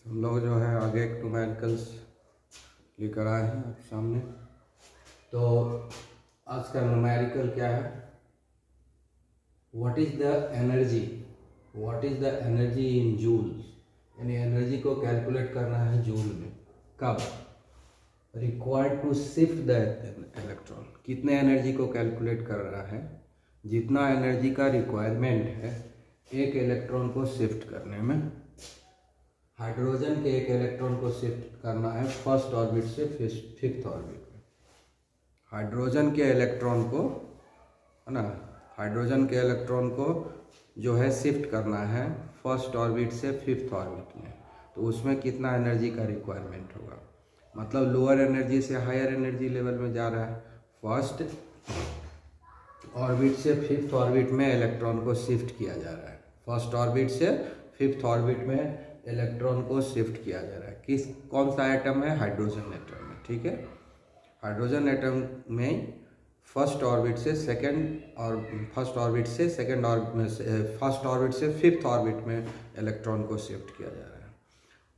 हम लोग जो है आगे एक न्यूमेरिकल्स लेकर आए हैं आप सामने। तो आज का न्यूमेरिकल क्या है, what is the energy in joules, यानी एनर्जी को कैलकुलेट करना है जूल में। कब? Required to shift the electron, कितने एनर्जी को कैलकुलेट कर रहा है, जितना एनर्जी का रिक्वायरमेंट है एक इलेक्ट्रॉन को शिफ्ट करने में। हाइड्रोजन के एक इलेक्ट्रॉन को शिफ्ट करना है फर्स्ट ऑर्बिट से फिफ्थ ऑर्बिट में। हाइड्रोजन के इलेक्ट्रॉन को, है ना, हाइड्रोजन के इलेक्ट्रॉन को जो है शिफ्ट करना है फर्स्ट ऑर्बिट से फिफ्थ ऑर्बिट में। तो उसमें कितना एनर्जी का रिक्वायरमेंट होगा, मतलब लोअर एनर्जी से हायर एनर्जी लेवल में जा रहा है। फर्स्ट ऑर्बिट से फिफ्थ ऑर्बिट में इलेक्ट्रॉन को शिफ्ट किया जा रहा है, फर्स्ट ऑर्बिट से फिफ्थ ऑर्बिट में इलेक्ट्रॉन को शिफ्ट किया जा रहा है। कौन सा एटम है? हाइड्रोजन एटम में। ठीक है, हाइड्रोजन एटम में फर्स्ट ऑर्बिट से फर्स्ट ऑर्बिट से फिफ्थ ऑर्बिट में इलेक्ट्रॉन को शिफ्ट किया जा रहा है।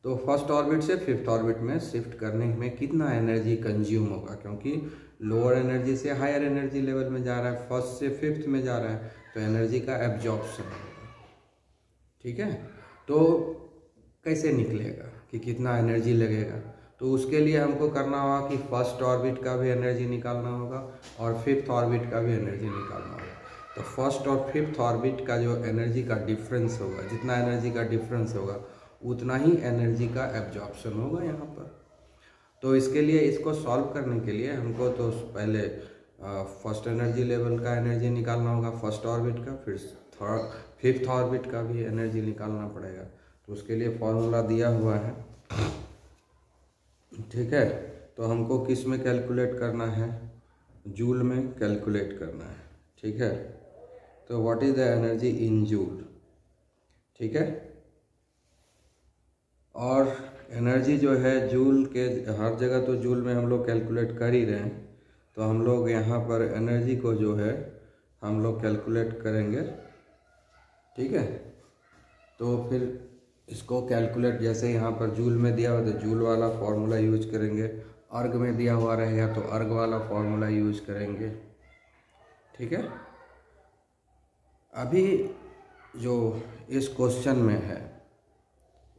तो फर्स्ट ऑर्बिट से फिफ्थ ऑर्बिट में शिफ्ट करने में कितना एनर्जी कंज्यूम होगा, क्योंकि लोअर एनर्जी से हायर एनर्जी लेवल में जा रहा है, फर्स्ट से फिफ्थ में जा रहा है, तो एनर्जी का एब्जॉर्प्शन होगा। ठीक है, तो कैसे निकलेगा कि कितना एनर्जी लगेगा? तो उसके लिए हमको करना होगा कि फर्स्ट ऑर्बिट का भी एनर्जी निकालना होगा और फिफ्थ ऑर्बिट का भी एनर्जी निकालना होगा। तो फर्स्ट और फिफ्थ ऑर्बिट का जो एनर्जी का डिफरेंस होगा, जितना एनर्जी का डिफरेंस होगा उतना ही एनर्जी का एब्जॉर्प्शन होगा यहाँ पर। तो इसके लिए, इसको सॉल्व करने के लिए हमको तो पहले फर्स्ट एनर्जी लेवल का एनर्जी निकालना होगा फर्स्ट ऑर्बिट का, फिर फिफ्थ ऑर्बिट का भी एनर्जी निकालना पड़ेगा। तो उसके लिए फॉर्मूला दिया हुआ है। ठीक है, तो हमको किस में कैलकुलेट करना है? जूल में कैलकुलेट करना है। ठीक है, तो what is the energy in joule. ठीक है, और एनर्जी जो है जूल के हर जगह तो जूल में हम लोग कैलकुलेट कर ही रहे हैं, तो हम लोग यहाँ पर एनर्जी को जो है हम लोग कैलकुलेट करेंगे। ठीक है, तो फिर इसको कैलकुलेट, जैसे यहाँ पर जूल में दिया हुआ तो जूल वाला फॉर्मूला यूज करेंगे, अर्ग में दिया हुआ रहेगा तो अर्ग वाला फॉर्मूला यूज करेंगे। ठीक है, अभी जो इस क्वेश्चन में है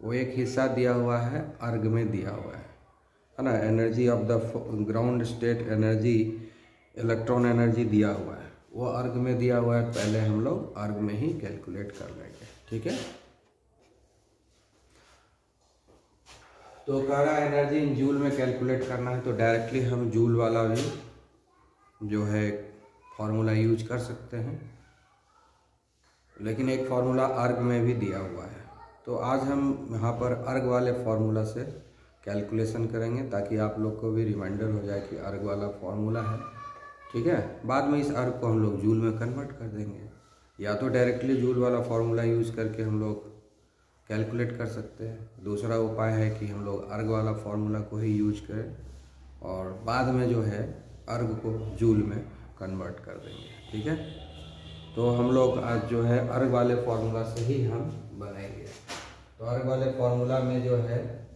वो एक हिस्सा दिया हुआ है, अर्ग में दिया हुआ है ना, energy of the ground state energy, electron energy दिया हुआ है, वो अर्ग में दिया हुआ है। पहले हम लोग अर्ग में ही कैलकुलेट कर लेंगे। ठीक है, तो कह रहा है एनर्जी इन जूल में कैलकुलेट करना है, तो डायरेक्टली हम जूल वाला भी जो है फॉर्मूला यूज कर सकते हैं, लेकिन एक फार्मूला अर्ग में भी दिया हुआ है। तो आज हम यहाँ पर अर्ग वाले फार्मूला से कैलकुलेशन करेंगे, ताकि आप लोग को भी रिमाइंडर हो जाए कि अर्ग वाला फार्मूला है। ठीक है, बाद में इस अर्ग को हम लोग जूल में कन्वर्ट कर देंगे, या तो डायरेक्टली जूल वाला फार्मूला यूज़ करके हम लोग कैलकुलेट कर सकते हैं। दूसरा उपाय है कि हम लोग अर्ग वाला फार्मूला को ही यूज करें और बाद में जो है अर्ग को जूल में कन्वर्ट कर देंगे। ठीक है, तो हम लोग आज जो है अर्ग वाले फार्मूला से ही हम बनाएंगे। तो अर्ग वाले फार्मूला में जो है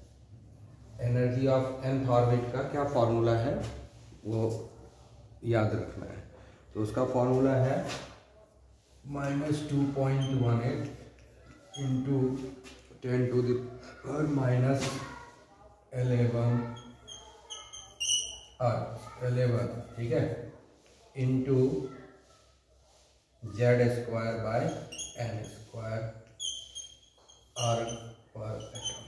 एनर्जी ऑफ nth ऑर्बिट का क्या फार्मूला है वो याद रखना है। तो उसका फार्मूला है -2.18 इंटू 10 to the power -11 ठीक है, इंटू Z² बाय n² अर्ग पर एटम,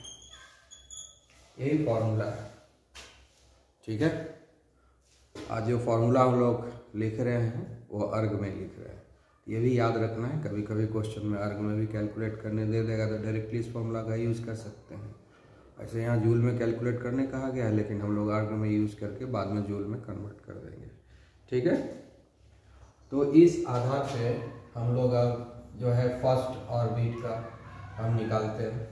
यही फॉर्मूला है। ठीक है, आज जो फॉर्मूला हम लोग लिख रहे हैं वो अर्ग में लिख रहे हैं, ये भी याद रखना है। कभी कभी क्वेश्चन में अर्ग में भी कैलकुलेट करने दे देगा तो डायरेक्टली इस फॉर्मूला का यूज़ कर सकते हैं। ऐसे यहाँ जूल में कैलकुलेट करने कहा गया है, लेकिन हम लोग अर्ग में यूज़ करके बाद में जूल में कन्वर्ट कर देंगे। ठीक है, तो इस आधार पे हम लोग अब जो है फर्स्ट ऑर्बिट का हम निकालते हैं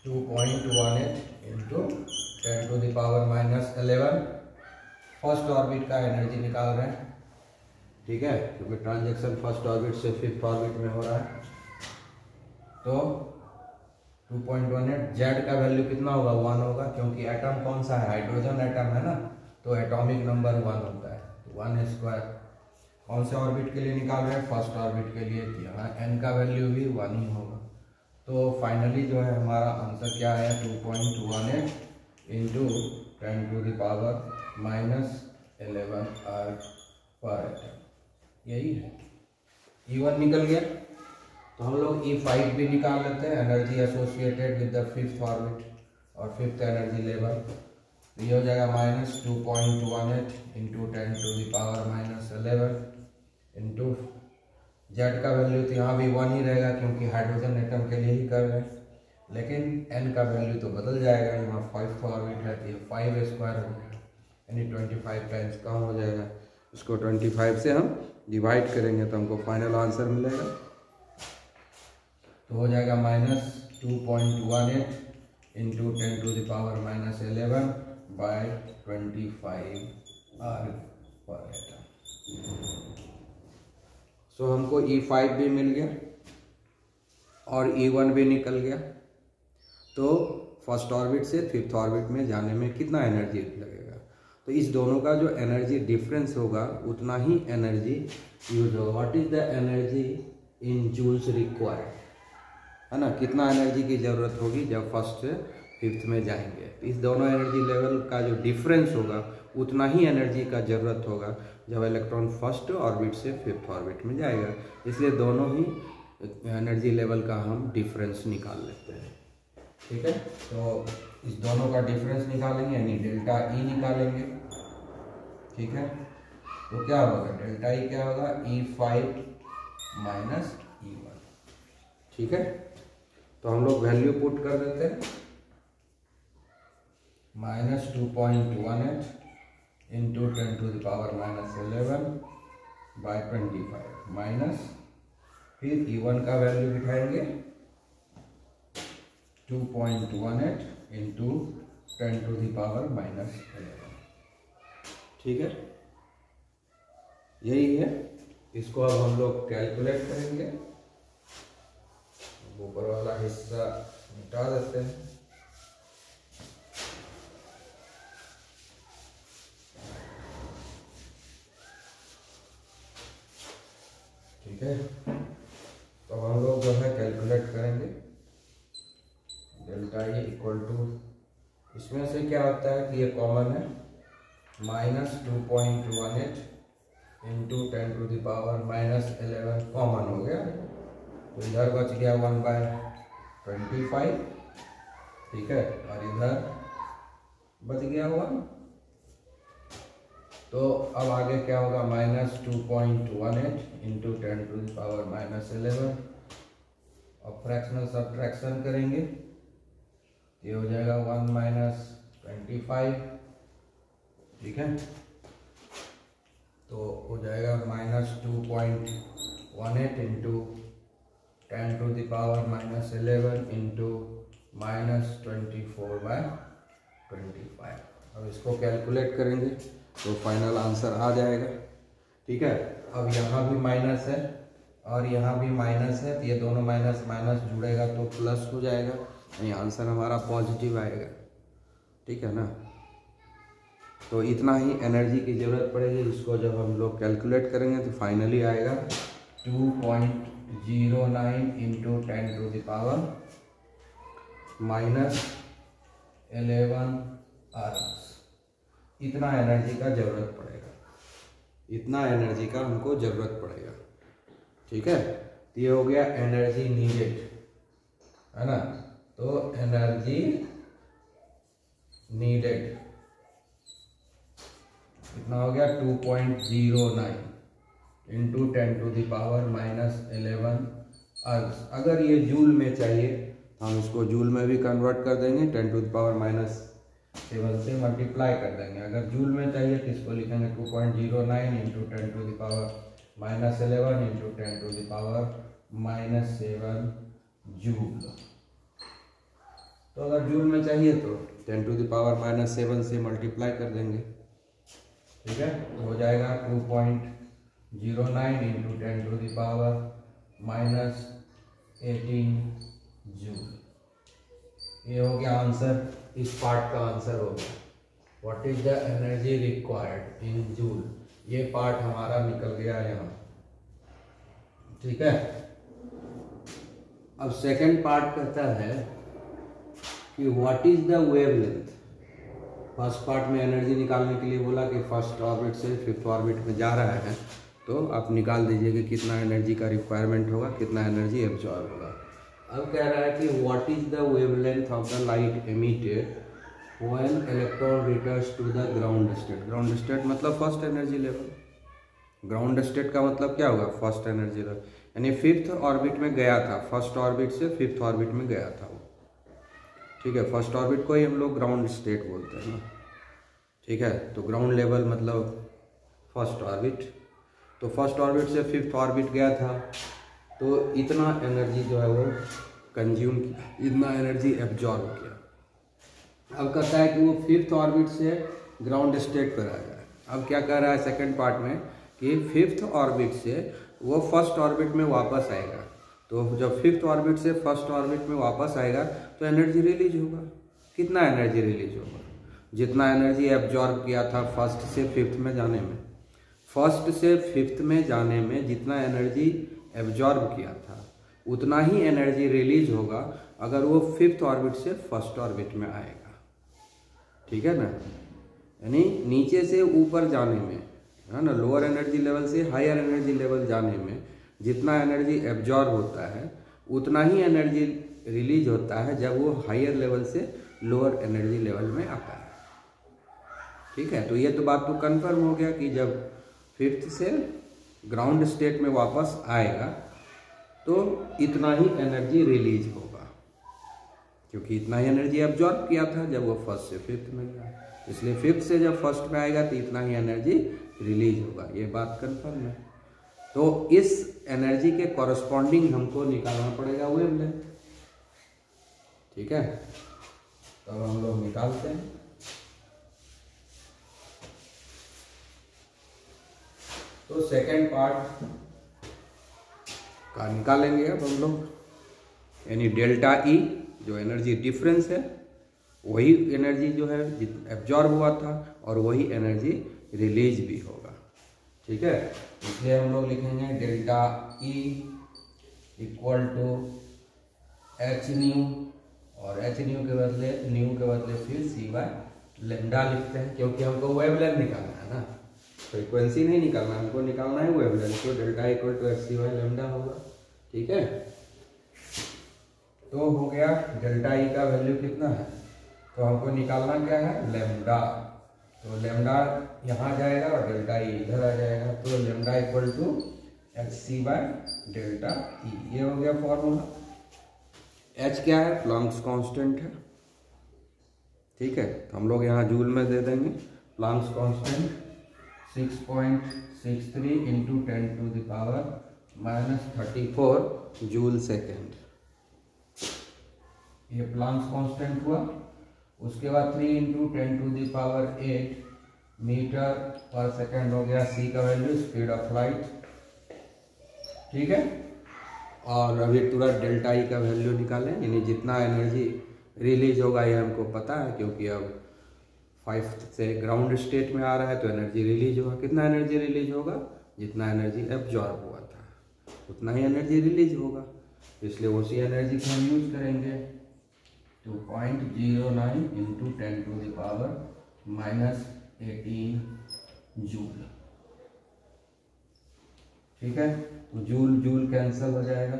2.18 into 10 to the power -11 first orbit का एनर्जी निकाल रहे हैं। ठीक है, क्योंकि ट्रांजैक्शन फर्स्ट ऑर्बिट से फिफ्थ ऑर्बिट में हो रहा है। तो 2.18। जेड का वैल्यू कितना होगा, 1 होगा, क्योंकि एटम कौन सा है, हाइड्रोजन एटम है ना, तो एटॉमिक नंबर 1 होता है, तो 1 स्क्वायर। कौन से ऑर्बिट के लिए निकाल रहे हैं, फर्स्ट ऑर्बिट के लिए, यहाँ एन का वैल्यू भी 1 ही होगा। तो फाइनली जो है हमारा आंसर क्या है, 2.18 इंटू 10⁻⁻11 अर्थ पर एटम, यही है। E1 निकल गया, तो हम लोग E5 भी निकाल लेते हैं, energy associated with the fifth orbit और फिफ्थ एनर्जी लेवल। तो ये हो जाएगा -2.18 इंटू 10⁻⁻11 इंटू जेड का वैल्यू तो यहाँ भी 1 ही रहेगा, क्योंकि हाइड्रोजन एटम के लिए ही कर रहे हैं, लेकिन एन का वैल्यू तो बदल जाएगा, यहाँ 5th ऑर्बिट रहती है, 5 स्क्वायर हो गया, यानी 25 टाइम्स कम हो जाएगा। इसको 25 से हम डिवाइड करेंगे तो हमको फाइनल आंसर मिलेगा, तो हो जाएगा -2.18 इंटू 10⁻⁻11 बाय 25 अर्थ पर एटम। सो हमको E5 भी मिल गया और E1 भी निकल गया। तो फर्स्ट ऑर्बिट से फिफ्थ ऑर्बिट में जाने में कितना एनर्जी लगेगा, तो इस दोनों का जो एनर्जी डिफरेंस होगा उतना ही एनर्जी यूज होगा। What is the energy in joules required, है ना, कितना एनर्जी की ज़रूरत होगी जब फर्स्ट से फिफ्थ में जाएंगे। इस दोनों एनर्जी लेवल का जो डिफरेंस होगा उतना ही एनर्जी का ज़रूरत होगा जब इलेक्ट्रॉन फर्स्ट ऑर्बिट से फिफ्थ ऑर्बिट में जाएगा। इसलिए दोनों ही एनर्जी लेवल का हम डिफरेंस निकाल लेते हैं, ठीक है। तो इस दोनों का डिफरेंस निकालेंगे, यानी डेल्टा ई निकालेंगे, ठीक है। तो क्या होगा, डेल्टा ई क्या होगा, E5 माइनस E1, ठीक है। तो हम लोग वैल्यू पुट कर देते हैं, -2.18 इंटू 10⁻⁻11 बाय 25 माइनस, फिर E1 का वैल्यू बिठाएंगे 2.18 इंटू 10⁻⁻11, ठीक है। यही है, इसको अब हम लोग कैलकुलेट करेंगे। ऊपर वाला हिस्सा मिटा देते हैं, ठीक है। तो हम लोग जो है कैलकुलेट करेंगे, डेल्टा ई इक्वल टू, इसमें से क्या होता है कि ये कॉमन है, -2.18 इंटू 10⁻⁻11 कॉमन हो गया, तो इधर बच गया 1/25, ठीक है, और इधर बच गया 1। तो अब आगे क्या होगा, -2.18 इंटू 10⁻⁻11, और फ्रैक्शनल सब्ट्रैक्शन करेंगे, ये हो जाएगा 1 - 25, ठीक है। तो हो जाएगा -2.18 इंटू 10⁻⁻11 इंटू -24/25। अब इसको कैलकुलेट करेंगे तो फाइनल आंसर आ जाएगा, ठीक है। अब यहाँ भी माइनस है और यहाँ भी माइनस है, तो ये दोनों माइनस माइनस जुड़ेगा तो प्लस हो जाएगा, यानी आंसर हमारा पॉजिटिव आएगा, ठीक है ना। तो इतना ही एनर्जी की ज़रूरत पड़ेगी। इसको जब हम लोग कैलकुलेट करेंगे तो फाइनली आएगा 2.09 इंटू 10⁻⁻11 अर्थ, इतना एनर्जी का ज़रूरत पड़ेगा, इतना एनर्जी का हमको ज़रूरत पड़ेगा, ठीक है। तो ये हो गया एनर्जी नीडेड, है ना। तो एनर्जी नीडेड कितना हो गया, 2.09 इंटू 10⁻⁻11 अर्थ। अगर ये जूल में चाहिए तो हम इसको जूल में भी कन्वर्ट कर देंगे, 10⁻⁻7 से मल्टीप्लाई कर देंगे। अगर जूल में चाहिए तो इसको लिखेंगे 2.09 इंटू 10⁻⁻11 इंटू 10⁻⁻7 जूल। तो अगर जूल में चाहिए तो 10⁻⁻7 से मल्टीप्लाई कर देंगे, ठीक है। तो हो जाएगा 2.09 इंटू 10⁻⁻18 जूल, ये हो गया आंसर, इस पार्ट का आंसर हो गया। What is the energy required in joule, ये पार्ट हमारा निकल गया यहाँ। ठीक है, अब सेकंड पार्ट कहता है कि what is the wavelength. First part में एनर्जी निकालने के लिए बोला कि फर्स्ट ऑर्बिट से फिफ्थ ऑर्बिट में जा रहा है, तो आप निकाल दीजिए कि कितना एनर्जी का रिक्वायरमेंट होगा, कितना एनर्जी एब्जॉर्ब होगा। अब कह रहा है कि what is the wavelength of the light emitted when electron returns to the ground state. Ground state मतलब first energy level. Ground state का मतलब क्या होगा, फर्स्ट एनर्जी लेवल, यानी फिफ्थ ऑर्बिट में गया था, फर्स्ट ऑर्बिट से फिफ्थ ऑर्बिट में गया था वो। ठीक है, फर्स्ट ऑर्बिट को ही हम लोग ग्राउंड स्टेट बोलते हैं ना। ठीक है, तो ग्राउंड लेवल मतलब फर्स्ट ऑर्बिट। तो फर्स्ट ऑर्बिट से फिफ्थ ऑर्बिट गया था, तो इतना एनर्जी जो है वो कंज्यूम किया, इतना एनर्जी एब्जॉर्ब किया। अब कहता है कि वो फिफ्थ ऑर्बिट से ग्राउंड स्टेट पर आ गया। अब क्या कह रहा है सेकंड पार्ट में कि फिफ्थ ऑर्बिट से वो फर्स्ट ऑर्बिट में वापस आएगा। तो जब फिफ्थ ऑर्बिट से फर्स्ट ऑर्बिट में वापस आएगा तो एनर्जी रिलीज होगा। कितना एनर्जी रिलीज होगा, जितना एनर्जी एब्जॉर्ब किया था फर्स्ट से फिफ्थ में जाने में। फर्स्ट से फिफ्थ में जाने में जितना एनर्जी एब्जॉर्ब किया था उतना ही एनर्जी रिलीज होगा अगर वो फिफ्थ ऑर्बिट से फर्स्ट ऑर्बिट में आएगा। ठीक है ना, यानी नीचे से ऊपर जाने में, है ना, लोअर एनर्जी लेवल से हायर एनर्जी लेवल जाने में जितना एनर्जी एब्जॉर्ब होता है उतना ही एनर्जी रिलीज होता है जब वो हायर लेवल से लोअर एनर्जी लेवल में आता है। ठीक है, तो ये तो बात तो कंफर्म हो गया कि जब फिफ्थ से ग्राउंड स्टेट में वापस आएगा तो इतना ही एनर्जी रिलीज होगा, क्योंकि इतना ही एनर्जी एब्जॉर्ब किया था जब वो फर्स्ट से फिफ्थ में गया। इसलिए फिफ्थ से जब फर्स्ट में आएगा तो इतना ही एनर्जी रिलीज होगा, ये बात कंफर्म है। तो इस एनर्जी के कॉरस्पॉन्डिंग हमको निकालना पड़ेगा वेवलेंथ। ठीक है, तो अब हम लोग निकालते हैं। तो सेकेंड पार्ट का निकालेंगे अब हम लोग, यानी डेल्टा ई जो एनर्जी डिफरेंस है वही एनर्जी जो है एब्जॉर्ब हुआ था और वही एनर्जी रिलीज भी होगा। ठीक है, इसलिए हम लोग लिखेंगे delta E equal to H nu, और एच न्यू के बदले फिर सी बाय लेमडा लिखते हैं, क्योंकि हमको वेवलेंथ निकालना है ना, फ्रीक्वेंसी नहीं निकालना, हमको निकालना है वेवलेंथ। तो delta equal to H C by lambda होगा। ठीक है, तो हो गया डेल्टा ई का वैल्यू कितना है, तो हमको निकालना क्या है, लेमडा। तो लेमडा यहाँ जाएगा और डेल्टा ई इधर आ जाएगा, तो lambda equal to H C by delta E, ये हो गया फॉर्मूला। एच क्या है, प्लांक्स कांस्टेंट है। ठीक है, तो हम लोग यहाँ जूल में दे देंगे। Planck's constant 6.63 into 10⁻⁻34 joule second, ये प्लांक्स कांस्टेंट हुआ। उसके बाद 3 इंटू 10⁸ मीटर पर सेकेंड हो गया सी का वैल्यू, स्पीड ऑफ लाइट। ठीक है, और अभी तुरंत डेल्टा ई का वैल्यू निकालें, यानी जितना एनर्जी रिलीज होगा ये हमको पता है, क्योंकि अब फिफ्थ से ग्राउंड स्टेट में आ रहा है तो एनर्जी रिलीज होगा। कितना एनर्जी रिलीज होगा, जितना एनर्जी एब्जॉर्ब हुआ था उतना ही एनर्जी रिलीज होगा, इसलिए उसी एनर्जी को हम यूज करेंगे। तो 0.09 इंटू 10⁻⁻18 जूल। ठीक है, तो जूल जूल कैंसिल हो जाएगा,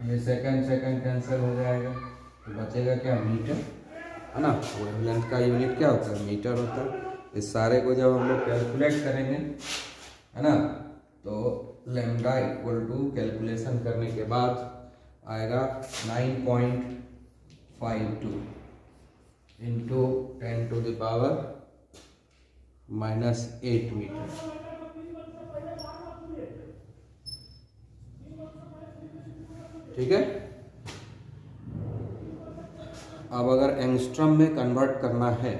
ये सेकंड कैंसिल हो जाएगा, तो बचेगा क्या, मीटर, है ना। वेवलेंथ का यूनिट क्या होता है, मीटर होता है। इस सारे को जब हम लोग कैलकुलेट करेंगे, है ना, तो लेमडा इक्वल टू कैलकुलेशन करने के बाद आएगा 9.52 इंटू 10⁻⁻8 मीटर। ठीक है, अब अगर एंगस्ट्रम में कन्वर्ट करना है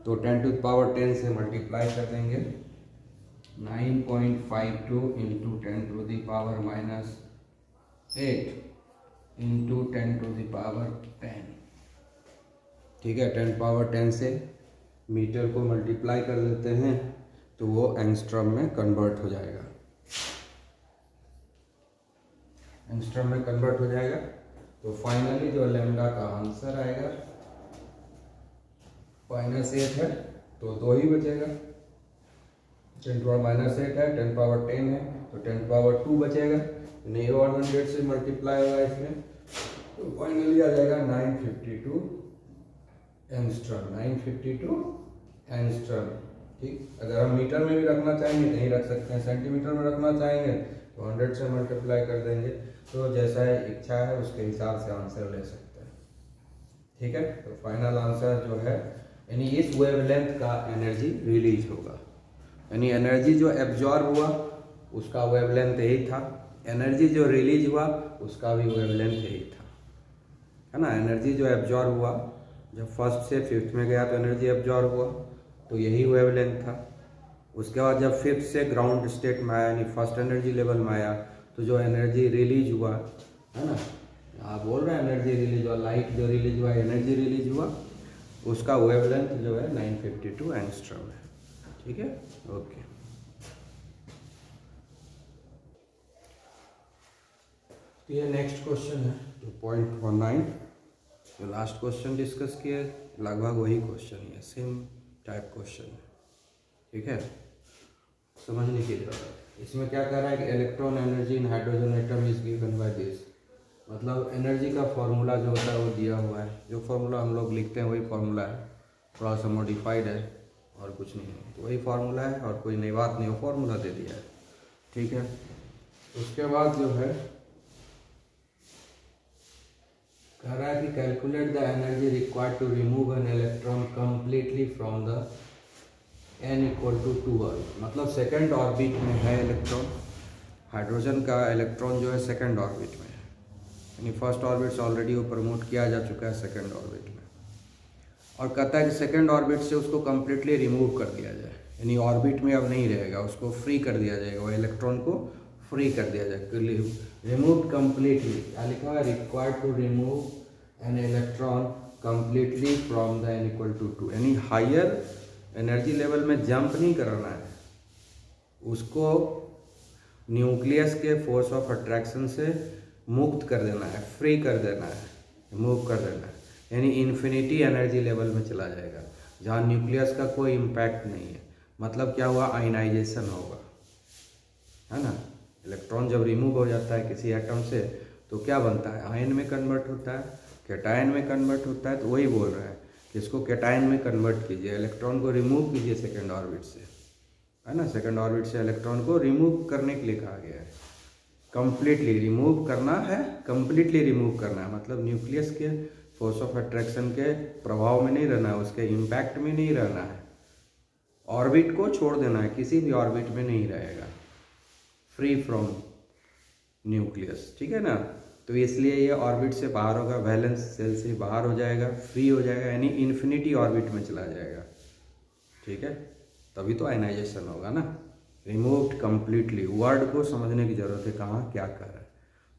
तो 10⁻10 से मल्टीप्लाई कर देंगे। 9.52 इंटू 10⁻⁻8 इंटू 10⁻10। ठीक है, 10⁻10 से मीटर को मल्टीप्लाई कर देते हैं तो वो एंगस्ट्रम में कन्वर्ट हो जाएगा। एंगस्ट्रम में कन्वर्ट हो जाएगा तो फाइनली जो लैम्डा का आंसर आएगा -8 है, तो 2 ही बचेगा। 10⁻−8 है, 10⁻10 है, तो 10⁻2 बचेगा। नहीं 100 से मल्टीप्लाई होगा इसमें, तो फाइनली आ जाएगा 952 एंगस्ट्रम। 952 एंगस्ट्रम। ठीक, अगर हम मीटर में भी रखना चाहेंगे कहीं रख सकते हैं, सेंटीमीटर में रखना चाहेंगे तो 100 से मल्टीप्लाई कर देंगे, तो जैसा इच्छा है उसके हिसाब से आंसर ले सकते हैं। ठीक है, तो फाइनल आंसर जो है यानी इस वेवलेंथ का एनर्जी रिलीज होगा, यानी एनर्जी जो एब्जॉर्ब हुआ उसका वेवलेंथ यही था, एनर्जी जो रिलीज हुआ उसका भी वेवलेंथ यही था, है ना। एनर्जी जो एब्जॉर्ब हुआ जब फर्स्ट से फिफ्थ में गया तो एनर्जी एब्जॉर्ब हुआ तो यही वेवलेंथ था। उसके बाद जब फिफ्थ से ग्राउंड स्टेट में आया यानी फर्स्ट एनर्जी लेवल में आया तो जो एनर्जी रिलीज हुआ, है ना, आप बोल रहे हैं एनर्जी रिलीज हुआ, लाइट जो रिलीज हुआ एनर्जी रिलीज हुआ, उसका वेवलेंथ जो है 952 एंगस्ट्रम है। ठीक है, ओके। ये नेक्स्ट क्वेश्चन है 2.19। जो लास्ट क्वेश्चन डिस्कस किए लगभग वही क्वेश्चन है, सेम टाइप क्वेश्चन है। ठीक है, समझने की जरूरत है। इसमें क्या कर रहा है कि electron energy in hydrogen atom is given by this, मतलब एनर्जी का फॉर्मूला जो होता है वो दिया हुआ है। जो फॉर्मूला हम लोग लिखते हैं वही फॉर्मूला है, थोड़ा सा मॉडिफाइड है और कुछ नहीं है, तो वही फार्मूला है और कोई नई बात नहीं, वो फार्मूला दे दिया है। ठीक है, उसके बाद जो है कह रहा है कि calculate the energy required to remove an electron completely from the n = 2 मतलब सेकेंड ऑर्बिट में है इलेक्ट्रॉन। हाइड्रोजन का इलेक्ट्रॉन जो है सेकेंड ऑर्बिट में है, यानी फर्स्ट ऑर्बिट से ऑलरेडी वो प्रमोट किया जा चुका है सेकेंड ऑर्बिट में, और कहता है कि सेकेंड ऑर्बिट से उसको कम्प्लीटली रिमूव कर दिया जाए, यानी ऑर्बिट में अब नहीं रहेगा, उसको फ्री कर दिया जाएगा, वो इलेक्ट्रॉन को फ्री कर दिया जाएगा। रिमूव कम्प्लीटली, क्या लिखा हुआ है, required to remove an electron completely from the n = 2, यानी हायर एनर्जी लेवल में जंप नहीं कराना है, उसको न्यूक्लियस के फोर्स ऑफ अट्रैक्शन से मुक्त कर देना है, फ्री कर देना है, मूव कर देना है, यानी इन्फिनिटी एनर्जी लेवल में चला जाएगा जहाँ न्यूक्लियस का कोई इम्पैक्ट नहीं है। मतलब क्या हुआ, आयनाइजेशन होगा, है ना। इलेक्ट्रॉन जब रिमूव हो जाता है किसी एटम से तो क्या बनता है, आयन में कन्वर्ट होता है, कैटायन में कन्वर्ट होता है। तो वही बोल रहा है कि इसको कैटायन में कन्वर्ट कीजिए, इलेक्ट्रॉन को रिमूव कीजिए सेकेंड ऑर्बिट से, है ना। सेकेंड ऑर्बिट से इलेक्ट्रॉन को रिमूव करने के लिए कहा गया है, कंप्लीटली रिमूव करना है, कंप्लीटली रिमूव करना है, मतलब न्यूक्लियस के फोर्स ऑफ अट्रैक्शन के प्रभाव में नहीं रहना है, उसके इम्पैक्ट में नहीं रहना है, ऑर्बिट को छोड़ देना है, किसी भी ऑर्बिट में नहीं रहेगा, फ्री फ्रॉम न्यूक्लियस। ठीक है ना, तो इसलिए ये ऑर्बिट से बाहर होगा, वैलेंस सेल से बाहर हो जाएगा, फ्री हो जाएगा, यानी इन्फिनिटी ऑर्बिट में चला जाएगा। ठीक है, तभी तो आयनाइजेशन होगा ना। रिमूव्ड कम्प्लीटली, वर्ड को समझने की जरूरत है, कहाँ क्या कर रहा है।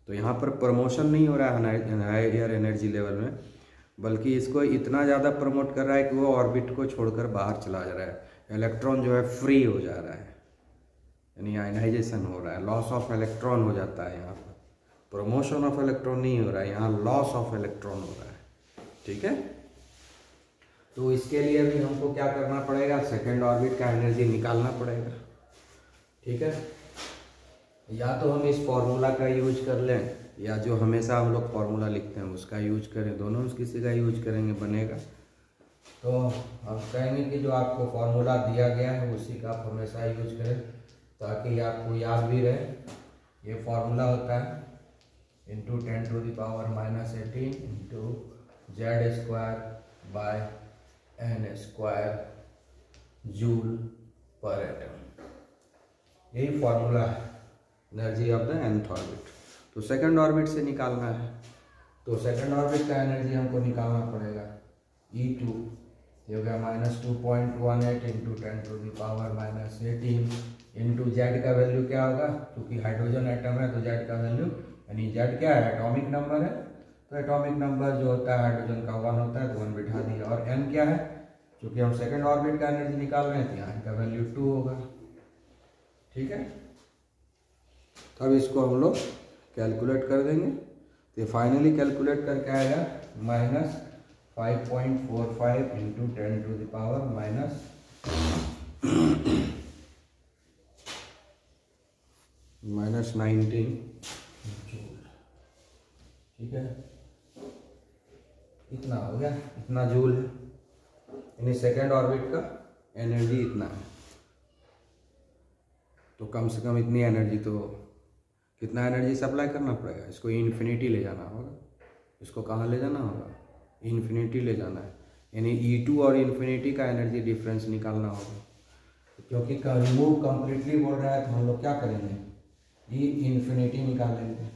तो यहाँ पर प्रमोशन नहीं हो रहा है हायर एनर्जी लेवल में, बल्कि इसको इतना ज़्यादा प्रमोट कर रहा है कि वो ऑर्बिट को छोड़कर बाहर चला जा रहा है, इलेक्ट्रॉन जो है फ्री हो जा रहा है, यानी आयनाइजेशन हो रहा है, लॉस ऑफ इलेक्ट्रॉन हो जाता है। यहाँ पर प्रमोशन ऑफ इलेक्ट्रॉन नहीं हो रहा है, यहाँ लॉस ऑफ इलेक्ट्रॉन हो रहा है। ठीक है, तो इसके लिए भी हमको क्या करना पड़ेगा, सेकेंड ऑर्बिट का एनर्जी निकालना पड़ेगा। ठीक है, या तो हम इस फॉर्मूला का यूज कर लें, या जो हमेशा हम लोग फॉर्मूला लिखते हैं उसका यूज करें, दोनों में किसी का यूज करेंगे बनेगा। तो हम कहेंगे कि जो आपको फॉर्मूला दिया गया है उसी का आप हमेशा यूज करें, ताकि आपको याद भी रहे। ये फॉर्मूला होता है इंटू 10⁻−18 इंटू Z²/n² जूल पर एटम, यही फॉर्मूला है energy of the nth orbit. तो सेकंड ऑर्बिट से निकालना है, तो सेकंड ऑर्बिट का एनर्जी हमको निकालना पड़ेगा, E2 ये हो गया -2.18 इंटू 10⁻−18 इंटू Z का वैल्यू क्या होगा, क्योंकि हाइड्रोजन एटम है तो Z का वैल्यू यानी Z क्या है, एटॉमिक नंबर है, तो एटॉमिक नंबर जो होता है हाइड्रोजन का 1 होता है, तो 1 बिठा दिया। और M क्या है, क्योंकि हम सेकेंड ऑर्बिट का एनर्जी निकाल रहे हैं तो यहाँ का वैल्यू 2 होगा। ठीक है, तो अब इसको हम लोग कैलकुलेट कर देंगे, तो फाइनली कैलकुलेट करके आएगा -5.45 into 10 to the power -19 joule. ठीक है, इतना हो गया, इतना जूल है, यानी सेकेंड ऑर्बिट का एनर्जी इतना है। तो कम से कम इतनी एनर्जी, तो कितना एनर्जी सप्लाई करना पड़ेगा, इसको इन्फिनिटी ले जाना होगा। इसको कहाँ ले जाना होगा, इन्फिनिटी ले जाना है, यानी E2 और इन्फिनिटी का एनर्जी डिफरेंस निकालना होगा। क्योंकि रिमूव कम्प्लीटली बोल रहा है तो हम लोग क्या करेंगे, ई इन्फिनिटी निकालेंगे,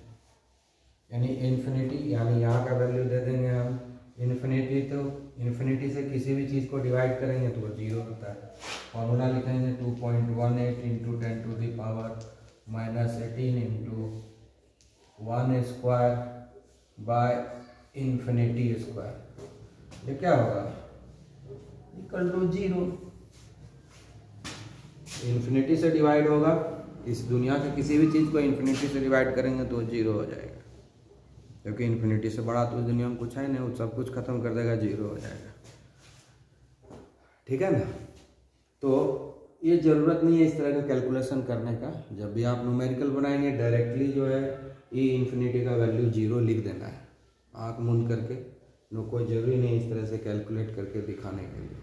यानी इन्फिनिटी, यानी यहाँ का वैल्यू दे देंगे हम इन्फिनिटी। तो इन्फिनिटी से किसी भी चीज़ को डिवाइड करेंगे तो वो 0 होता है। फॉर्मूला लिखेंगे 2.18 into 10 to the power -18 into 1 square by infinity square. ये क्या होगा, इक्वल टू 0। इन्फिनिटी से डिवाइड होगा, इस दुनिया की किसी भी चीज़ को इन्फिनिटी से डिवाइड करेंगे तो 0 हो जाएगा, क्योंकि इन्फिनिटी से बड़ा तो इस दुनिया में कुछ है नहीं, वो सब कुछ खत्म कर देगा, 0 हो जाएगा। ठीक है ना, तो ये ज़रूरत नहीं है इस तरह का कैलकुलेशन करने का। जब भी आप न्यूमेरिकल बनाएंगे डायरेक्टली जो है ई इन्फिनिटी का वैल्यू 0 लिख देना है, आँख मूंद करके। नो, कोई ज़रूरी नहीं इस तरह से कैलकुलेट करके दिखाने के लिए,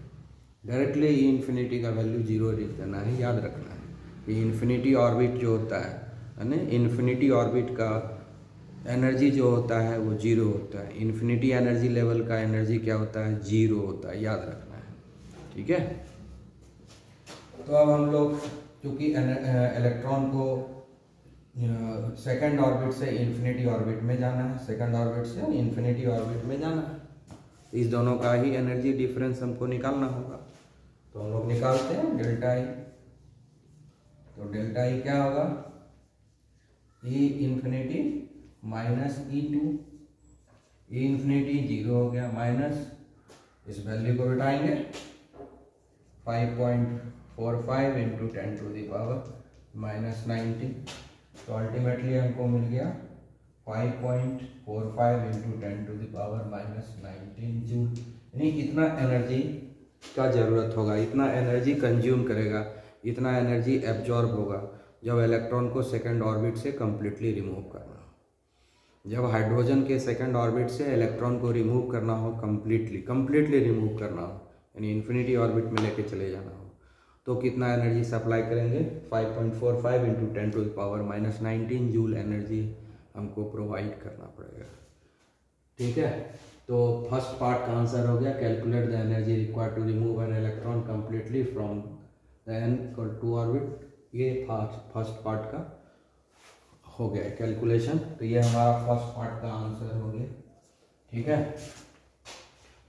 डायरेक्टली ई इन्फिनिटी का वैल्यू 0 लिख देना है। याद रखना है कि इन्फिनिटी ऑर्बिट जो होता है ना, इन्फिनिटी ऑर्बिट का एनर्जी जो होता है वो 0 होता है। इन्फिनिटी एनर्जी लेवल का एनर्जी क्या होता है, 0 होता है, याद रखना है। ठीक है, तो अब हम लोग क्योंकि इलेक्ट्रॉन को सेकंड ऑर्बिट से इन्फिनिटी ऑर्बिट में जाना है, सेकंड ऑर्बिट से इन्फिनिटी ऑर्बिट में जाना है, इस दोनों का ही एनर्जी डिफरेंस हमको निकालना होगा। तो हम लोग निकालते हैं डेल्टा ई। तो डेल्टा ई क्या होगा, E infinity minus E2, E infinity 0 हो गया, माइनस इस वैल्यू को बिठाएंगे 5.45 इंटू 10 टू द पावर -19। तो अल्टीमेटली हमको मिल गया 5.45 into 10 to the power -19 joule. यानी इतना एनर्जी का ज़रूरत होगा, इतना एनर्जी कंज्यूम करेगा, इतना एनर्जी एब्जॉर्ब होगा जब इलेक्ट्रॉन को सेकंड ऑर्बिट से कम्प्लीटली रिमूव करना हो। जब हाइड्रोजन के सेकंड ऑर्बिट से इलेक्ट्रॉन को रिमूव करना हो, कम्प्लीटली रिमूव करना हो, यानी इन्फिनिटी ऑर्बिट में लेके चले जाना हो, तो कितना एनर्जी सप्लाई करेंगे, 5.45 into 10 to the power -19 joule energy हमको प्रोवाइड करना पड़ेगा। ठीक है, तो फर्स्ट पार्ट का आंसर हो गया, calculate the energy required to remove an electron completely from the n two orbit. ये फर्स्ट पार्ट का हो गया कैलकुलेशन। तो ये हमारा फर्स्ट पार्ट का आंसर हो गया। ठीक है,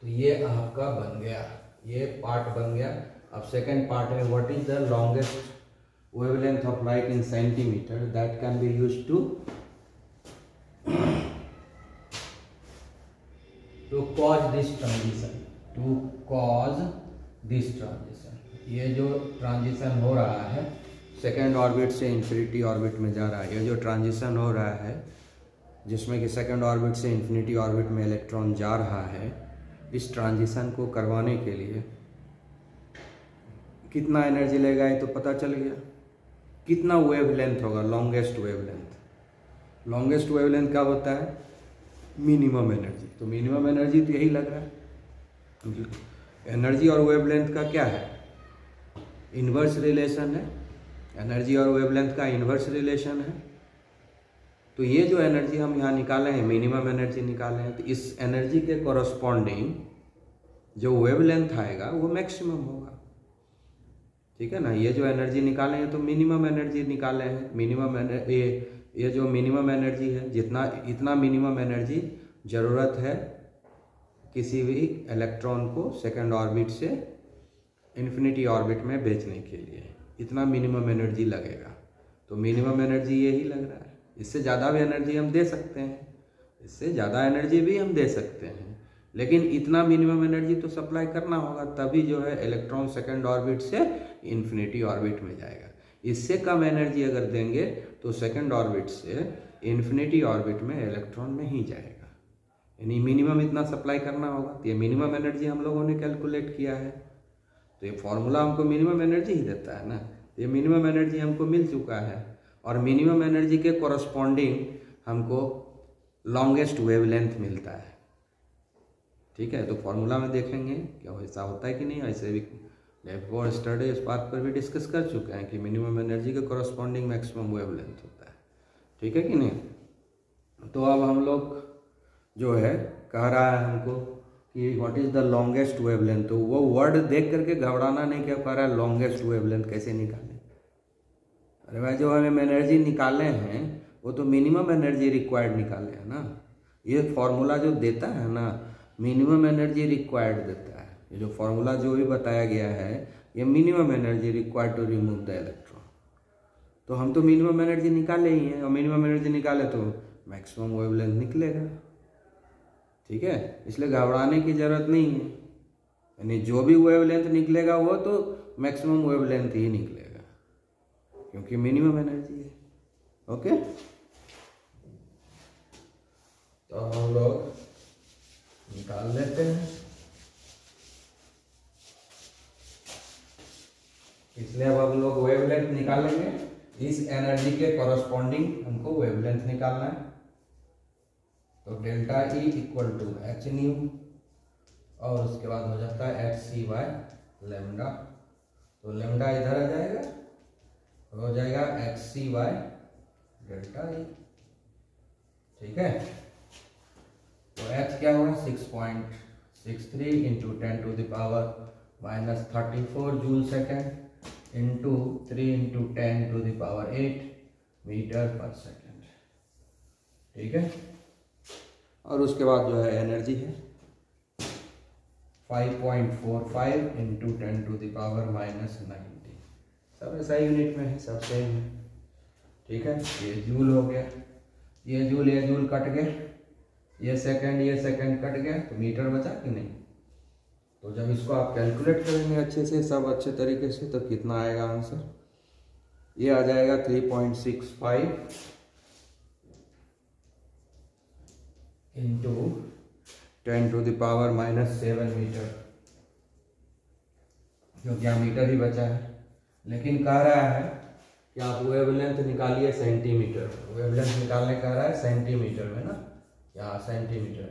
तो ये आपका बन गया, ये पार्ट बन गया। अब सेकेंड पार्ट में, what is the longest wavelength of light in centimeter that can be used to cause this transition. ये जो ट्रांजिशन हो रहा है सेकेंड ऑर्बिट से इन्फिनिटी ऑर्बिट में जा रहा है, ये जो ट्रांजिशन हो रहा है जिसमें कि सेकेंड ऑर्बिट से इन्फिनिटी ऑर्बिट में इलेक्ट्रॉन जा रहा है, इस ट्रांजिशन को करवाने के लिए कितना एनर्जी लगेगा ये तो पता चल गया। कितना वेवलेंथ होगा, लॉन्गेस्ट वेवलेंथ। लॉन्गेस्ट वेवलेंथ क्या होता है, मिनिमम एनर्जी। तो मिनिमम एनर्जी तो यही लग रहा है। एनर्जी और वेवलेंथ का क्या है, इन्वर्स रिलेशन है। एनर्जी और वेवलेंथ का इन्वर्स रिलेशन है। तो ये जो एनर्जी हम यहाँ निकाले हैं, मिनिमम एनर्जी निकाले हैं, तो इस एनर्जी के कॉरस्पॉन्डिंग जो वेवलेंथ आएगा वो मैक्सिमम होगा। ठीक है ना, ये जो एनर्जी निकाले हैं तो मिनिमम एनर्जी निकाले हैं। मिनिमम ये जो मिनिमम एनर्जी है, इतना मिनिमम एनर्जी ज़रूरत है किसी भी इलेक्ट्रॉन को सेकंड ऑर्बिट से इन्फिनिटी ऑर्बिट में भेजने के लिए, इतना मिनिमम एनर्जी लगेगा। तो मिनिमम एनर्जी यही लग रहा है, इससे ज़्यादा भी एनर्जी हम दे सकते हैं, इससे ज़्यादा एनर्जी भी हम दे सकते हैं, लेकिन इतना मिनिमम एनर्जी तो सप्लाई करना होगा, तभी जो है इलेक्ट्रॉन सेकंड ऑर्बिट से इन्फिनिटी ऑर्बिट में जाएगा। इससे कम एनर्जी अगर देंगे तो सेकंड ऑर्बिट से इन्फिनिटी ऑर्बिट में इलेक्ट्रॉन नहीं जाएगा, यानी मिनिमम इतना सप्लाई करना होगा। तो ये मिनिमम एनर्जी हम लोगों ने कैलकुलेट किया है, तो ये फॉर्मूला हमको मिनिमम एनर्जी ही देता है ना। तो ये मिनिमम एनर्जी हमको मिल चुका है, और मिनिमम एनर्जी के कोरस्पॉन्डिंग हमको लॉन्गेस्ट वेवलेंथ मिलता है। ठीक है, तो फॉर्मूला में देखेंगे क्या ऐसा होता है कि नहीं। ऐसे भी लेफ्ट और स्टडी इस बात पर भी डिस्कस कर चुके हैं कि मिनिमम एनर्जी के कोरस्पॉन्डिंग मैक्सिमम वेवलेंथ होता है। ठीक है कि नहीं। तो अब हम लोग जो है कह रहा है हमको कि what is the longest wavelength, तो वो वर्ड देख करके घबराना नहीं, क्या कह रहा है लॉन्गेस्ट वेवलेंथ कैसे निकालें। अरे भाई, जो हम एनर्जी निकाले हैं वो तो मिनिमम एनर्जी रिक्वायर्ड निकाले हैं ना। ये फॉर्मूला जो देता है ना, मिनिमम एनर्जी रिक्वायर्ड देता है। ये जो फॉर्मूला जो भी बताया गया है, ये minimum energy required to remove the electron. तो हम तो मिनिमम एनर्जी निकाले ही हैं, और मिनिमम एनर्जी निकाले तो मैक्सिमम वेवलेंथ निकलेगा। ठीक है, इसलिए घबराने की जरूरत नहीं है, यानी जो भी वेवलेंथ निकलेगा वो तो मैक्सिमम वेवलेंथ ही निकलेगा, क्योंकि मिनिमम एनर्जी है। ओके, तो हम लोग निकाल लेते हैं। इसलिए अब हम लोग वेवलेंथ निकालेंगे। इस एनर्जी के कॉरस्पॉन्डिंग हमको वेवलेंथ निकालना है। तो delta E equal to H nu, और उसके बाद हो जाता है एच सी वाई लेमडा। तो लेमडा इधर आ जाएगा, हो जाएगा H C by delta E. ठीक है, तो h क्या होगा 6.63 into 10 to the power minus 34 joule second into 3 into 10 to the power 8 meter per second. ठीक है, और उसके बाद जो है एनर्जी है 5.45 into 10 to the power minus 90। सब ऐसा यूनिट में है, सब सेम है। ठीक है, ये जूल हो गया, ये जूल कट गया, ये सेकंड कट गया, तो मीटर बचा कि नहीं। तो जब इसको आप कैलकुलेट करेंगे अच्छे से, सब अच्छे तरीके से, तो कितना आएगा आंसर, ये आ जाएगा 3.65 into 10 to the power minus 7 meter, क्योंकि यहाँ मीटर ही बचा है। लेकिन कह रहा है कि आप वेवलेंथ निकालिए सेंटीमीटर, वेवलेंथ निकालने कह रहा है सेंटीमीटर में ना, यहाँ सेंटीमीटर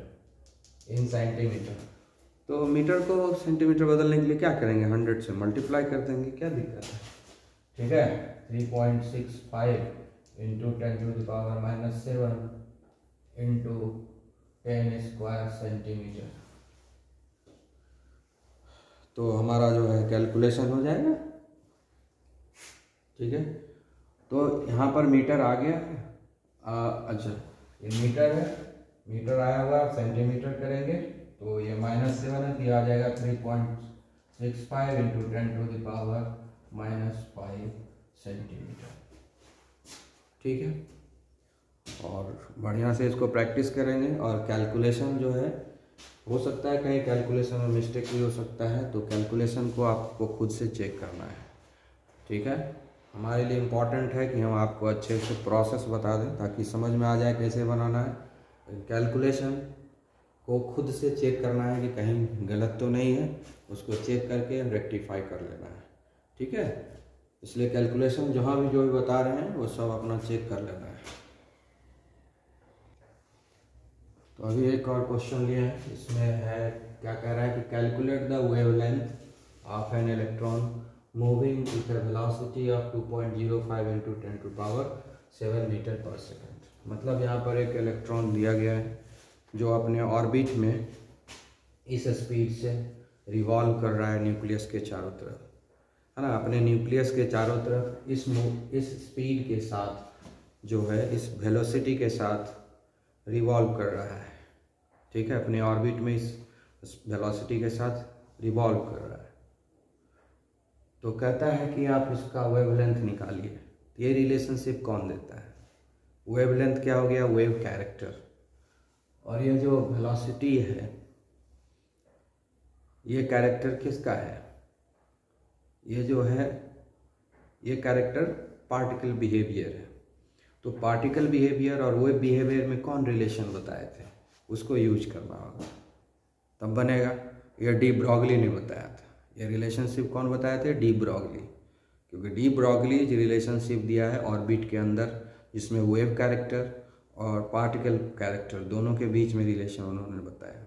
इन सेंटीमीटर। तो मीटर को सेंटीमीटर बदलने के लिए क्या करेंगे, 100 से मल्टीप्लाई कर देंगे, क्या दिक्कत है। ठीक है, 3.65 into 10 to the power minus 7 into 10 square centimeter. तो हमारा जो है कैलकुलेशन हो जाएगा। ठीक है, तो यहाँ पर मीटर आ गया है। अच्छा, ये मीटर है, मीटर आया हुआ, सेंटीमीटर करेंगे तो ये -7 है, तो ये आ जाएगा 3.65 into 10 to the power -5 centimeter. ठीक है, और बढ़िया से इसको प्रैक्टिस करेंगे। और कैलकुलेशन जो है, हो सकता है कहीं कैलकुलेशन में मिस्टेक भी हो सकता है, तो कैलकुलेशन को आपको खुद से चेक करना है। ठीक है, हमारे लिए इम्पॉर्टेंट है कि हम आपको अच्छे से प्रोसेस बता दें, ताकि समझ में आ जाए कैसे बनाना है। कैलकुलेशन को खुद से चेक करना है कि कहीं गलत तो नहीं है, उसको चेक करके रेक्टिफाई कर लेना है। ठीक है, इसलिए कैलकुलेशन जहाँ भी जो भी बता रहे हैं वो सब अपना चेक कर लेना है। तो अभी एक और क्वेश्चन लिया है, इसमें है क्या कह रहा है कि calculate the wavelength of an electron moving with a velocity of 2.05 into 10 to power 7 meter per second. मतलब यहाँ पर एक इलेक्ट्रॉन दिया गया है जो अपने ऑर्बिट में इस स्पीड से रिवॉल्व कर रहा है न्यूक्लियस के चारों तरफ, है ना। अपने न्यूक्लियस के चारों तरफ इस स्पीड के साथ जो है, इस वेलोसिटी के साथ रिवॉल्व कर रहा है। ठीक है, अपने ऑर्बिट में इस वेलोसिटी के साथ रिवॉल्व कर रहा है। तो कहता है कि आप इसका वेवलेंथ निकालिए। ये रिलेशनशिप कौन देता है, वेवलेंथ क्या हो गया, वेव कैरेक्टर। और ये जो वेलोसिटी है, ये कैरेक्टर किसका है, ये जो है ये कैरेक्टर पार्टिकल बिहेवियर है। तो पार्टिकल बिहेवियर और वेव बिहेवियर में कौन रिलेशन बताए थे, उसको यूज करना होगा तब बनेगा। ये डी ब्रॉगली ने बताया था, ये रिलेशनशिप कौन बताए थे, डी ब्रॉगली। क्योंकि डी ब्रॉगली जो रिलेशनशिप दिया है ऑर्बिट के अंदर, जिसमें वेव कैरेक्टर और पार्टिकल कैरेक्टर दोनों के बीच में रिलेशन उन्होंने बताया,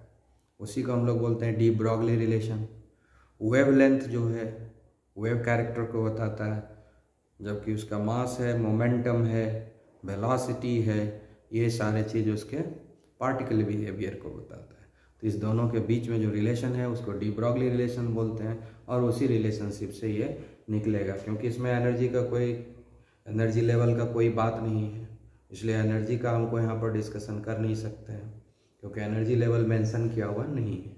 उसी को हम लोग बोलते हैं डी ब्रॉगली रिलेशन। वेवलेंथ जो है वेव कैरेक्टर को बताता है, जबकि उसका मास है, मोमेंटम है, वेलोसिटी है, ये सारे चीज़ उसके पार्टिकल बिहेवियर को बताता है। तो इस दोनों के बीच में जो रिलेशन है उसको डी ब्रॉगली रिलेशन बोलते हैं, और उसी रिलेशनशिप से ये निकलेगा। क्योंकि इसमें एनर्जी लेवल का कोई बात नहीं है, इसलिए एनर्जी का हमको यहाँ पर डिस्कशन कर नहीं सकते हैं, क्योंकि एनर्जी लेवल मेंशन किया हुआ नहीं है,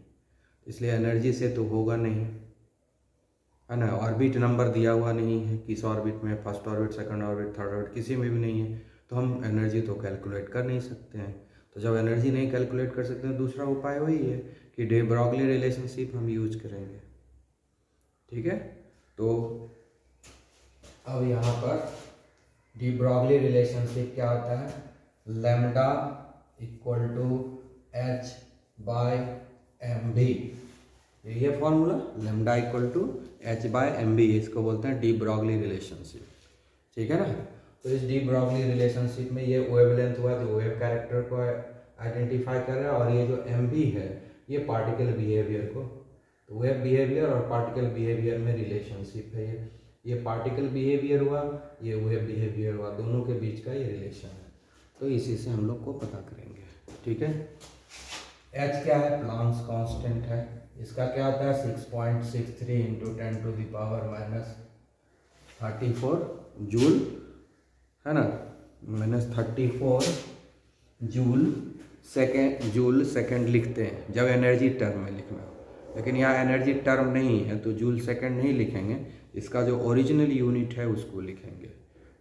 इसलिए एनर्जी से तो होगा नहीं, है ना। ऑर्बिट नंबर दिया हुआ नहीं है, किस ऑर्बिट में, first orbit, second orbit, third orbit, किसी में भी नहीं है, तो हम एनर्जी तो कैलकुलेट कर नहीं सकते हैं। तो जब एनर्जी नहीं कैलकुलेट कर सकते हैं, दूसरा उपाय वही है कि डी ब्रॉगली रिलेशनशिप हम यूज करेंगे, ठीक है। तो अब यहाँ पर डी ब्रॉगली रिलेशनशिप क्या होता है, lambda equal to H by M B, ये formula lambda equal to H by M B, इसको बोलते हैं डी ब्रॉगली रिलेशनशिप, ठीक है ना। तो इस डी ब्रॉगली रिलेशनशिप में ये वेवलेंथ हुआ जो वेव कैरेक्टर को आइडेंटिफाई कर रहा है, और ये जो एम बी है ये पार्टिकल बिहेवियर को, तो वेव बिहेवियर और पार्टिकल बिहेवियर में रिलेशनशिप है ये पार्टिकल बिहेवियर हुआ, ये वेव बिहेवियर हुआ, दोनों के बीच का ये रिलेशन है। तो इसी से हम लोग को पता करेंगे, ठीक है। एच क्या है, प्लांक्स कांस्टेंट है, इसका क्या होता है 6.63 into 10 to the power minus 34 joule, है ना, माइनस 34 जूल सेकेंड लिखते हैं जब एनर्जी टर्म में लिखना हो, लेकिन यहाँ एनर्जी टर्म नहीं है तो जूल सेकेंड नहीं लिखेंगे, इसका जो ओरिजिनल यूनिट है उसको लिखेंगे,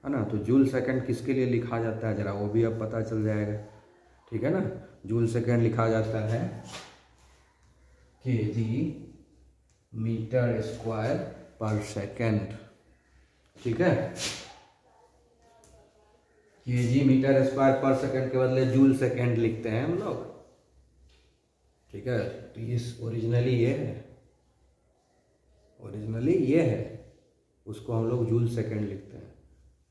है ना। तो जूल सेकेंड किसके लिए लिखा जाता है जरा वो भी अब पता चल जाएगा, ठीक है ना। जूल सेकेंड लिखा जाता है kg मीटर स्क्वायर पर सेकेंड, ठीक है। kg मीटर स्क्वायर पर सेकेंड के बदले जूल सेकेंड लिखते हैं हम लोग, ठीक है। तो इस ओरिजिनली ये है, उसको हम लोग जूल सेकेंड लिखते हैं,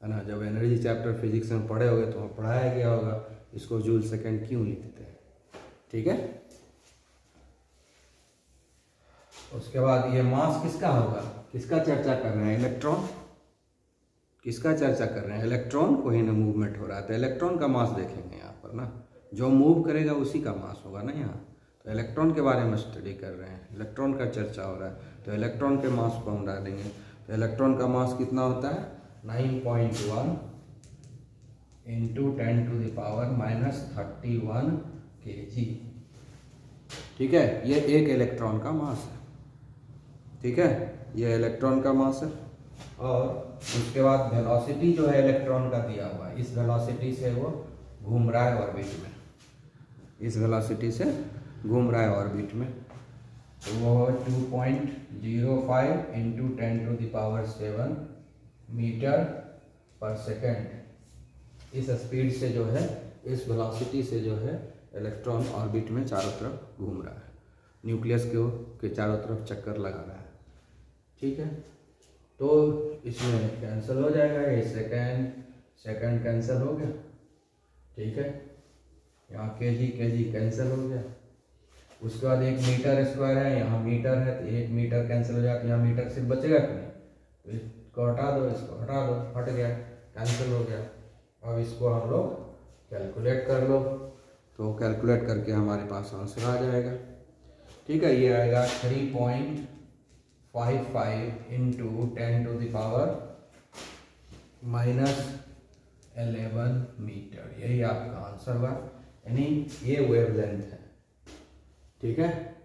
है ना। जब एनर्जी चैप्टर फिजिक्स में पढ़े होगे तो पढ़ाया गया होगा इसको जूल सेकेंड क्यों लिखते हैं, ठीक है। उसके बाद ये मास किसका होगा, किसका चर्चा कर रहे हैं, इलेक्ट्रॉन, किसका चर्चा कर रहे हैं, इलेक्ट्रॉन को ही ना मूवमेंट हो रहा है, तो इलेक्ट्रॉन का मास देखेंगे यहाँ पर ना, जो मूव करेगा उसी का मास होगा ना यहाँ। तो इलेक्ट्रॉन के बारे में स्टडी कर रहे हैं, इलेक्ट्रॉन का चर्चा हो रहा है, तो इलेक्ट्रॉन के मास को हम डालेंगे। तो इलेक्ट्रॉन का मास कितना होता है 9.1 into 10 to the power minus 31 kg, ठीक है। ये एक इलेक्ट्रॉन का मास है, ठीक है, ये इलेक्ट्रॉन का मास है। और उसके बाद वेलोसिटी जो है इलेक्ट्रॉन का दिया हुआ है, इस वेलोसिटी से वो घूम रहा है ऑर्बिट में, इस वेलोसिटी से घूम रहा है ऑर्बिट में, तो वो 2.05 into 10 to the power 7 meter per second, इस स्पीड से जो है, इस वेलोसिटी से जो है इलेक्ट्रॉन ऑर्बिट में चारों तरफ घूम रहा है, न्यूक्लियस के चारों तरफ चक्कर लगा रहा है, ठीक है। तो इसमें कैंसिल हो जाएगा, ये सेकेंड कैंसिल हो गया, ठीक है। यहाँ kg कैंसिल हो गया। उसके बाद 1 मीटर स्क्वायर है, यहाँ मीटर है, तो 1 मीटर कैंसिल हो जाएगा, यहाँ मीटर सिर्फ बचेगा कि नहीं, तो इसको हटा दो, इसको हटा दो, हट गया, कैंसिल हो गया। अब इसको हम लोग कैलकुलेट कर लो, तो कैलकुलेट करके हमारे पास आंसर आ जाएगा, ठीक है। ये आएगा 3.55 into 10 to the power minus 11 meter, यही आपका आंसर हुआ, यानी ये वेवलेंथ है, ठीक है।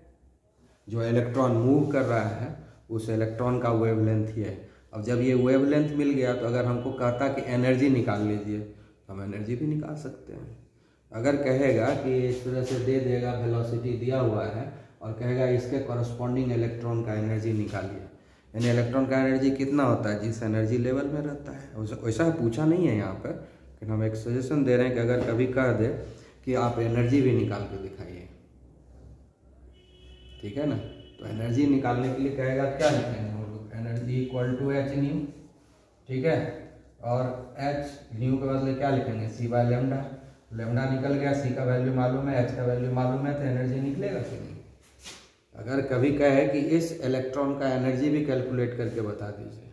जो इलेक्ट्रॉन मूव कर रहा है उस इलेक्ट्रॉन का वेवलेंथ ही है। अब जब ये वेवलेंथ मिल गया तो अगर हमको कहता कि एनर्जी निकाल लीजिए, हम एनर्जी भी निकाल सकते हैं। अगर कहेगा कि इस तरह से दे देगा, वेलोसिटी दिया हुआ है और कहेगा इसके कॉरस्पॉन्डिंग इलेक्ट्रॉन का एनर्जी निकालिए, यानी इलेक्ट्रॉन का एनर्जी कितना होता है जिस एनर्जी लेवल में रहता है, वैसा पूछा नहीं है यहाँ पर, लेकिन हम एक सजेशन दे रहे हैं कि अगर कभी कह दे कि आप एनर्जी भी निकाल के दिखाइए, ठीक है ना, तो एनर्जी निकालने के लिए कहेगा क्या लिखेंगे हम लोग, energy equal to H nu, ठीक है, और एच न्यू के बदले क्या लिखेंगे, सी बाय लेमडा, लेमडा निकल गया, सी का वैल्यू मालूम है, एच का वैल्यू मालूम है, तो एनर्जी निकलेगा कि नहीं। अगर कभी कहे कि इस इलेक्ट्रॉन का एनर्जी भी कैलकुलेट करके बता दीजिए,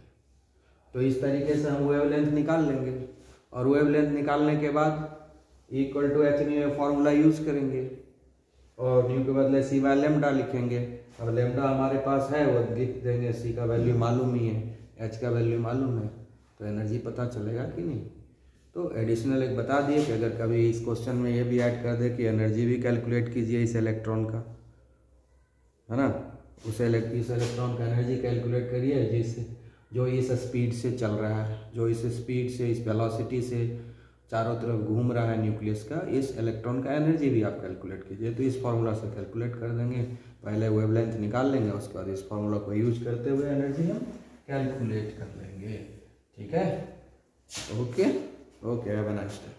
तो इस तरीके से हम वेवलेंथ निकाल लेंगे, और वेवलेंथ निकालने के बाद equal to H nu formula use करेंगे और न्यू के बदले सी बाय लेमडा लिखेंगे। अब लेमडा हमारे पास है वो लिख देंगे, सी का वैल्यू मालूम ही है, एच का वैल्यू मालूम है, तो एनर्जी पता चलेगा कि नहीं। तो एडिशनल एक बता दिए कि अगर कभी इस क्वेश्चन में ये भी ऐड कर दे कि एनर्जी भी कैलकुलेट कीजिए इस इलेक्ट्रॉन का, है ना, इस इलेक्ट्रॉन का एनर्जी कैलकुलेट करिए जिससे जो इस स्पीड से चल रहा है, जो इस स्पीड से, इस वेलोसिटी से चारों तरफ घूम रहा है न्यूक्लियस का, इस इलेक्ट्रॉन का एनर्जी भी आप कैलकुलेट कीजिए। तो इस फार्मूला से कैलकुलेट कर देंगे, पहले वेवलेंथ निकाल लेंगे, उसके बाद इस फार्मूला को यूज करते हुए एनर्जी हम कैलकुलेट कर लेंगे, ठीक है। Okay okay, have a nice day.